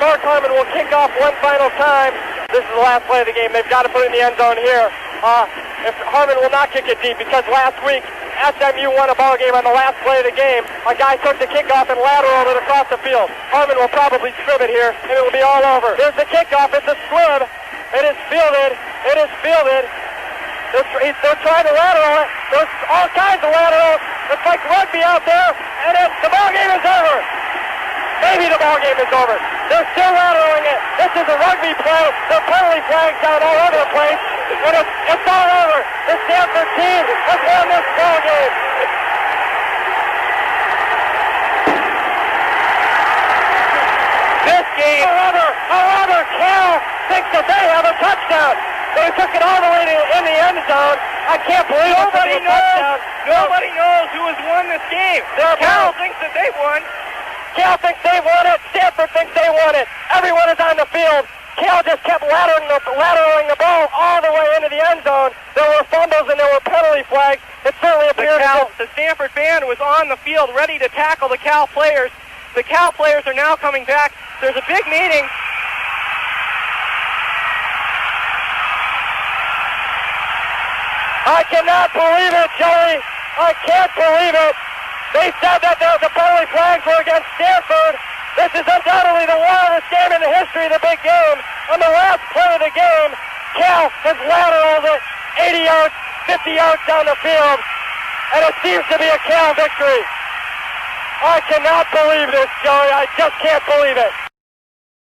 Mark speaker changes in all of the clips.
Speaker 1: Mark Harmon will kick off one final time. This is the last play of the game. They've got to put it in the end zone here. If Harmon will not kick it deep, because last week SMU won a ball game on the last play of the game. A guy took the kickoff and lateraled it across the field. Harmon will probably scrib it here, and it will be all over. Here's the kickoff. It's a scrib. It is fielded. It is fielded. They're trying to lateral it. There's all kinds of laterals. It's like rugby out there, and the ball game is over. Maybe the ball game is over. They're still lateraling it. This is a rugby play. There are penalty flags down all over the place, and it's all over. The Stanford team has won this ball game. This game, however, Cal thinks that they have a touchdown. They took it all the way in the end zone. I can't believe
Speaker 2: nobody knows who has won this game. Cal thinks that they won.
Speaker 1: Cal thinks they won it. Stanford thinks they won it. Everyone is on the field. Cal just kept lateraling the ball all the way into the end zone. There were fumbles and there were penalty flags. It certainly appeared
Speaker 2: the Stanford band was on the field ready to tackle the Cal players. The Cal players are now coming back. There's a big meeting.
Speaker 1: I cannot believe it, Joey. I can't believe it. They said that the penalty flags were against Stanford. This is undoubtedly the wildest game in the history of the big game. On the last play of the game, Cal has lateraled it 80 yards, 50 yards down the field, and it seems to be a Cal victory. I cannot believe this, Joey. I just can't believe it.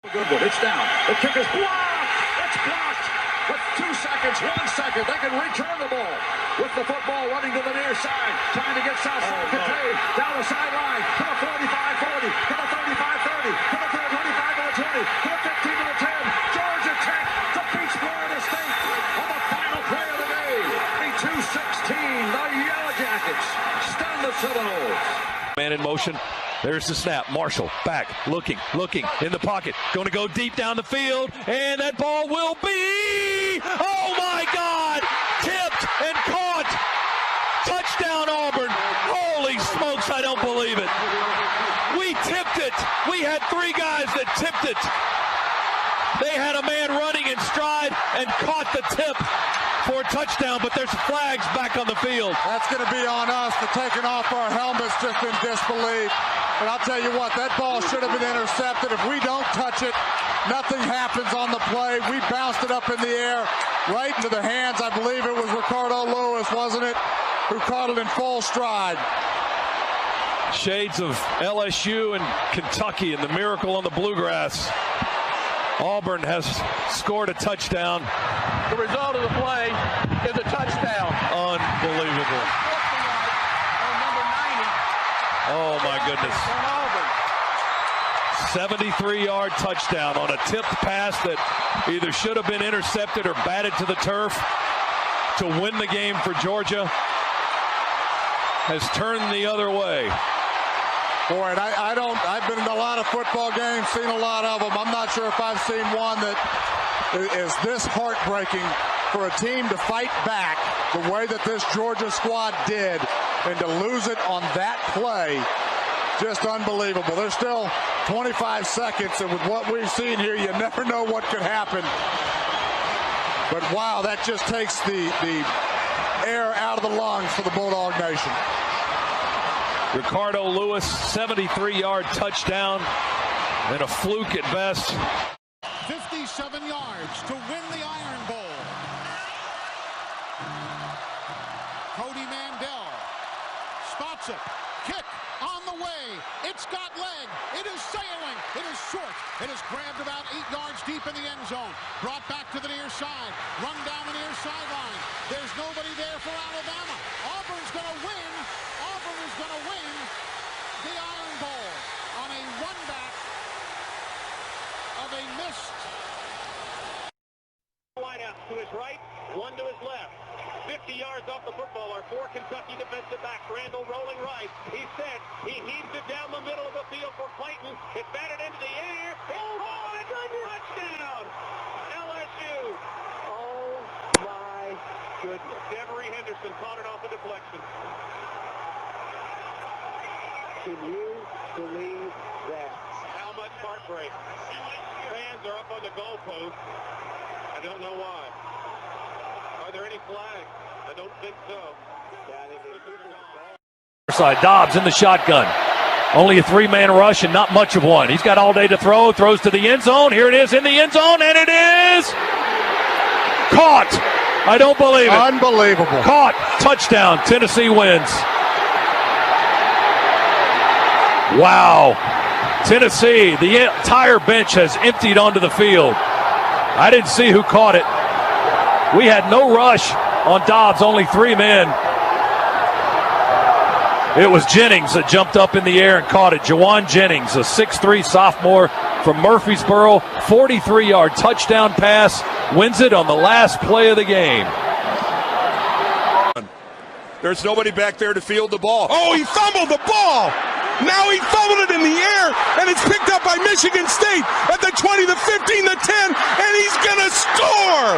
Speaker 3: Good one. It's down. The kick is blocked. It's blocked. With 2 seconds, 1 second, they can return the ball. With the football running to the near side, trying to get Southside contained down the sideline to the 45-40, to the 35-30, to the 25 to the 20, to the 15 to the 10. Georgia Tech defeats Florida State on the final play of the day. 22-16, the Yellow Jackets stun the Seminoles.
Speaker 4: Man in motion. There's the snap. Marshall back, looking in the pocket. Going to go deep down the field, and that ball will be, oh my God, tipped and caught. Touchdown Auburn. Holy smokes, I don't believe it. We tipped it. We had 3 guys that tipped it. They had a man running in stride and caught the tip for a touchdown, but there's flags back on the field.
Speaker 5: That's going to be on us for taking off our helmets just in disbelief. But I'll tell you what, that ball should have been intercepted. If we don't touch it, nothing happens on the play. We bounced it up in the air, right into the hands, I believe it was Ricardo Lewis, wasn't it, who caught it in full stride.
Speaker 4: Shades of LSU and Kentucky and the miracle on the bluegrass. Auburn has scored a touchdown.
Speaker 2: The result of the play is a touchdown.
Speaker 4: Unbelievable. Oh my goodness. 73-yard touchdown on a tipped pass that either should have been intercepted or batted to the turf to win the game for Georgia. Has turned the other way.
Speaker 5: Boy, and I've been in a lot of football games, seen a lot of them. I'm not sure if I've seen one that is this heartbreaking for a team to fight back the way that this Georgia squad did and to lose it on that play. Just unbelievable. There's still 25 seconds, and with what we've seen here, you never know what could happen. But wow, that just takes the air out of the lungs for the Bulldog Nation.
Speaker 4: Ricardo Lewis, 73-yard touchdown, and a fluke at best.
Speaker 6: 57 yards to win the Iron Bowl. Cody Mandel spots it. Kick on the way. It's got leg. It is sailing. It is short. It is grabbed about 8 yards deep in the end zone. Brought back to the near side. Run down the near sideline. There's nobody there for Alabama. Auburn's going to win. Auburn is going to win the Iron Bowl on a run-back of a missed.
Speaker 7: Wideout to his right, 1 to his left. 50 yards off the football are 4 Kentucky defensive backs. Randall rolling right. He's set. He heaves it down the middle of the field for Clayton. It's batted into the air. Oh, it's a touchdown! LSU. Oh, my goodness. Devery Henderson caught it off a deflection. Can you believe that? How much heartbreak? hands are up on the goalpost. I don't know why. Are there any flags? I don't think so.
Speaker 4: Side, Dobbs in the shotgun. Only a three-man rush and not much of one. He's got all day to throw. Throws to the end zone. Here it is in the end zone, and it is caught. I don't believe it.
Speaker 5: Unbelievable.
Speaker 4: Caught. Touchdown. Tennessee wins. Wow. Tennessee, the entire bench has emptied onto the field. I didn't see who caught it. We had no rush on Dobbs, only three men. It was Jennings that jumped up in the air and caught it. Jawan Jennings, a 6'3 sophomore from Murfreesboro, 43-yard touchdown pass, wins it on the last play of the game.
Speaker 8: There's nobody back there to field the ball.
Speaker 9: Oh, he fumbled the ball. Now he fumbled it in the air, and it's picked up by Michigan State at the 20, the 15, the 10, and he's going to score.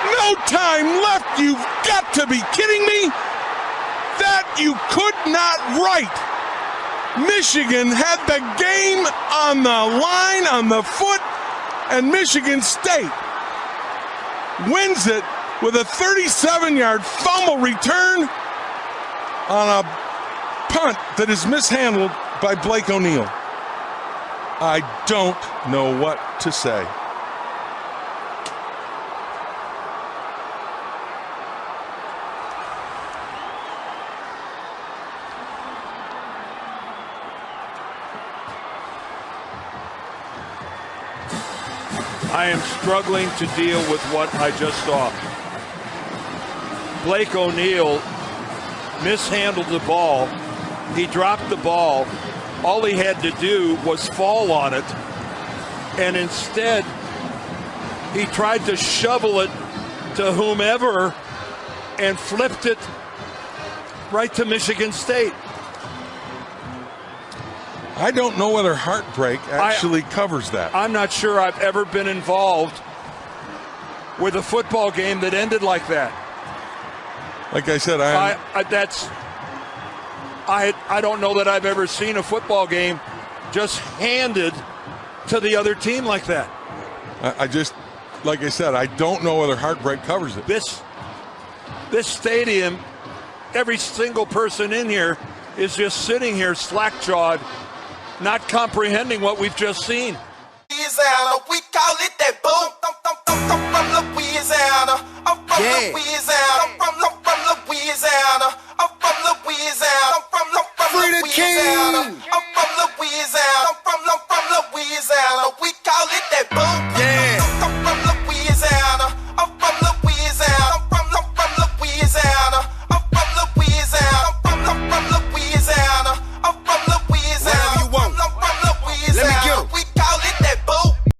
Speaker 9: No time left. You've got to be kidding me. That you could not write. Michigan had the game on the line, on the foot, and Michigan State wins it with a 37-yard fumble return on a punt that is mishandled by Blake O'Neal. I don't know what to say.
Speaker 8: I am struggling to deal with what I just saw. Blake O'Neal mishandled the ball. He dropped the ball. All he had to do was fall on it. And instead, he tried to shovel it to whomever and flipped it right to Michigan State.
Speaker 9: I don't know whether Heartbreak actually covers that.
Speaker 8: I'm not sure I've ever been involved with a football game that ended like that.
Speaker 9: Like I said,
Speaker 8: I don't know that I've ever seen a football game just handed to the other team like that.
Speaker 9: Like I said, I don't know whether Heartbreak covers it.
Speaker 8: This stadium, every single person in here is just sitting here slack-jawed, not comprehending what we've just seen.
Speaker 10: Louisiana, we call it that boom. I'm from Louisiana. I'm from Louisiana. I'm from Louisiana. I'm from Louisiana. I'm from Louisiana. I'm from Louisiana. I'm from Louisiana. We